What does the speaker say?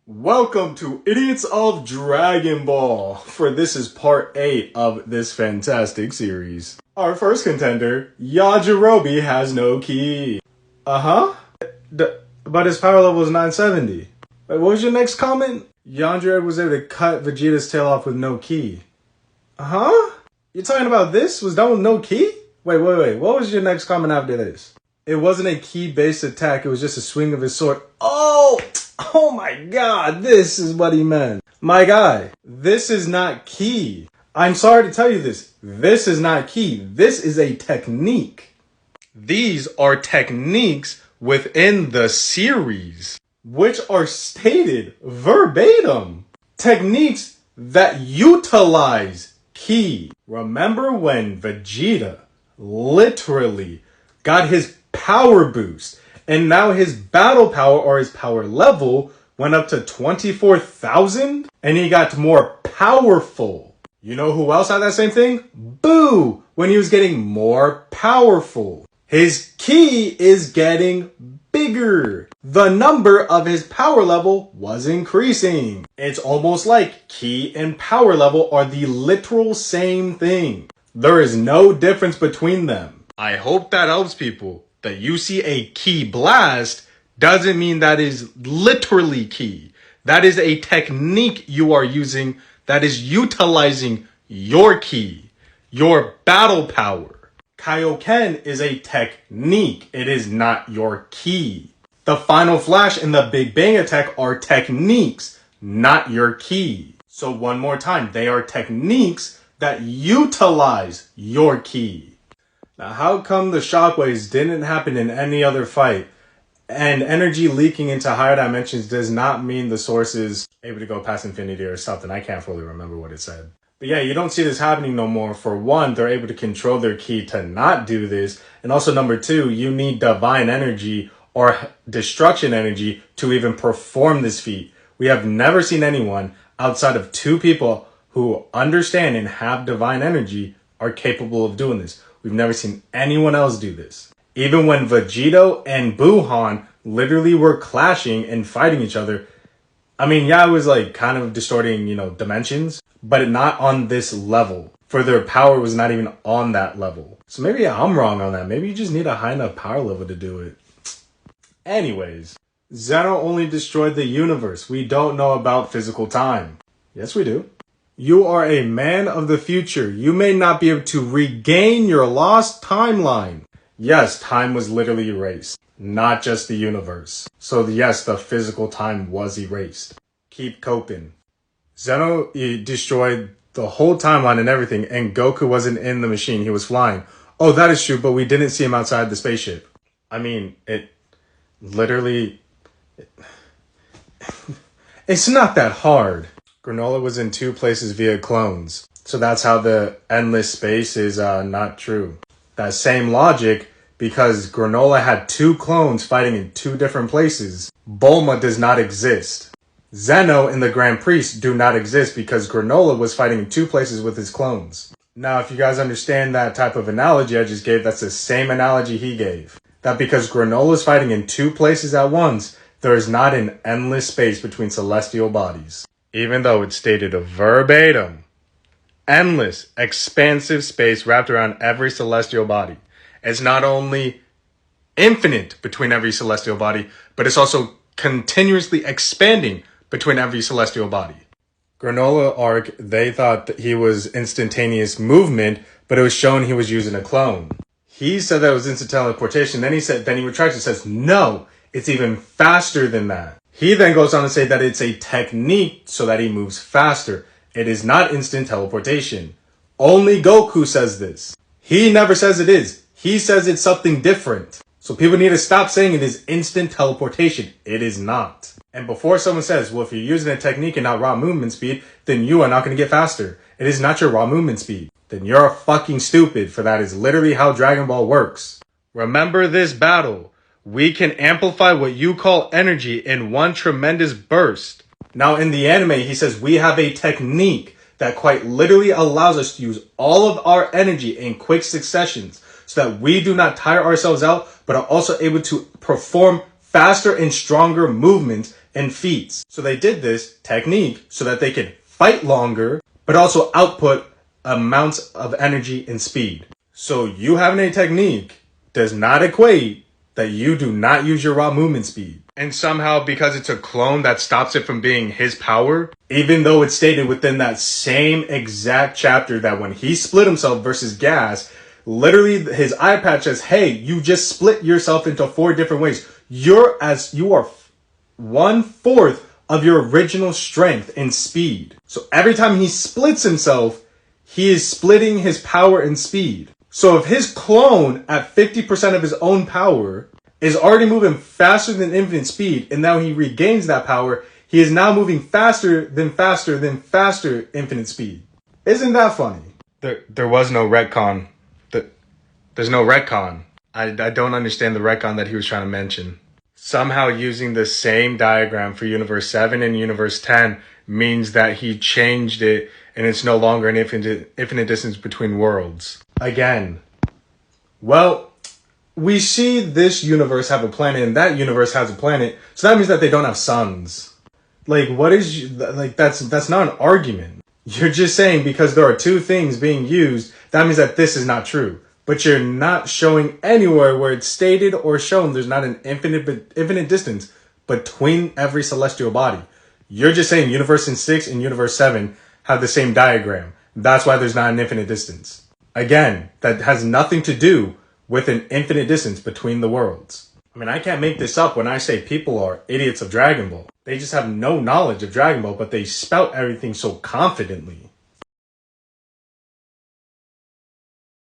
Welcome to Idiots of Dragon Ball, for this is part 8 of this fantastic series. Our first contender, Yajirobe, has no ki. But his power level is 970. Wait, what was your next comment? Yandere was able to cut Vegeta's tail off with no ki. You're talking about this? Was done with no ki? Wait. What was your next comment after this? It wasn't a ki-based attack, it was just a swing of his sword. Oh my god, this is what he meant. My guy, this is not ki. I'm sorry to tell you this. This is not ki. This is a technique. These are techniques within the series, which are stated verbatim. Techniques that utilize ki. Remember when Vegeta literally got his power boost, and now his battle power or his power level went up to 24,000, and he got more powerful. You know who else had that same thing? Boo! When he was getting more powerful. His ki is getting bigger. The number of his power level was increasing. It's almost like ki and power level are the literal same thing. There is no difference between them. I hope that helps people. That you see a ki blast doesn't mean that is literally ki. That is a technique you are using that is utilizing your ki, your battle power. Kaioken is a technique. It is not your ki. The Final Flash and the Big Bang Attack are techniques, not your ki. So one more time, they are techniques that utilize your ki. Now, how come the shockwaves didn't happen in any other fight? And energy leaking into higher dimensions does not mean the source is able to go past infinity or something. I can't fully remember what it said. But yeah, you don't see this happening no more. For one, they're able to control their ki to not do this. And also number two, you need divine energy or destruction energy to even perform this feat. We have never seen anyone outside of two people who understand and have divine energy are capable of doing this. We've never seen anyone else do this. Even when Vegito and Buhan literally were clashing and fighting each other, I mean, yeah, it was like kind of distorting, dimensions, but not on this level. For their power was not even on that level. So maybe I'm wrong on that. Maybe you just need a high enough power level to do it. Anyways, Zeno only destroyed the universe. We don't know about physical time. Yes, we do. You are a man of the future. You may not be able to regain your lost timeline. Yes, time was literally erased, not just the universe. So yes, the physical time was erased. Keep coping. Zeno destroyed the whole timeline and everything, and Goku wasn't in the machine. He was flying. Oh, that is true, but we didn't see him outside the spaceship. I mean, it's not that hard. Granola was in two places via clones. So that's how the endless space is not true. That same logic, because Granola had two clones fighting in two different places, Bulma does not exist. Zeno and the Grand Priest do not exist because Granola was fighting in two places with his clones. Now, if you guys understand that type of analogy I just gave, that's the same analogy he gave. That because Granola is fighting in two places at once, there is not an endless space between celestial bodies. Even though it's stated verbatim, endless, expansive space wrapped around every celestial body. It's not only infinite between every celestial body, but it's also continuously expanding between every celestial body. Granola arc, they thought that he was instantaneous movement, but it was shown he was using a clone. He said that it was instant teleportation. Then he retracts and says, no, it's even faster than that. He then goes on to say that it's a technique so that he moves faster. It is not instant teleportation. Only Goku says this. He never says it is. He says it's something different. So people need to stop saying it is instant teleportation. It is not. And before someone says, well, if you're using a technique and not raw movement speed, then you are not going to get faster. It is not your raw movement speed. Then you're fucking stupid, for that is literally how Dragon Ball works. Remember this battle. We can amplify what you call energy in one tremendous burst. Now in the anime, he says we have a technique that quite literally allows us to use all of our energy in quick successions so that we do not tire ourselves out, but are also able to perform faster and stronger movements and feats. So they did this technique so that they could fight longer, but also output amounts of energy and speed. So you having a technique does not equate that you do not use your raw movement speed. And somehow, because it's a clone, that stops it from being his power, even though it's stated within that same exact chapter that when he split himself versus Gas, literally his eye patch says, hey, you just split yourself into 4 different ways. You are 1/4 of your original strength and speed. So every time he splits himself, he is splitting his power and speed. So if his clone at 50% of his own power is already moving faster than infinite speed, and now he regains that power, he is now moving faster than faster than faster infinite speed. Isn't that funny? There was no retcon. There's no retcon. I don't understand the retcon that he was trying to mention. Somehow using the same diagram for Universe 7 and Universe 10 means that he changed it and it's no longer an infinite distance between worlds. Again, well, we see this universe have a planet and that universe has a planet, so that means that they don't have suns. Like, what is, like, that's not an argument. You're just saying because there are 2 things being used, that means that this is not true. But you're not showing anywhere where it's stated or shown there's not an infinite distance between every celestial body. You're just saying Universe 6 and Universe 7 have the same diagram. That's why there's not an infinite distance. Again, that has nothing to do with an infinite distance between the worlds. I mean, I can't make this up when I say people are idiots of Dragon Ball. They just have no knowledge of Dragon Ball, but they spout everything so confidently.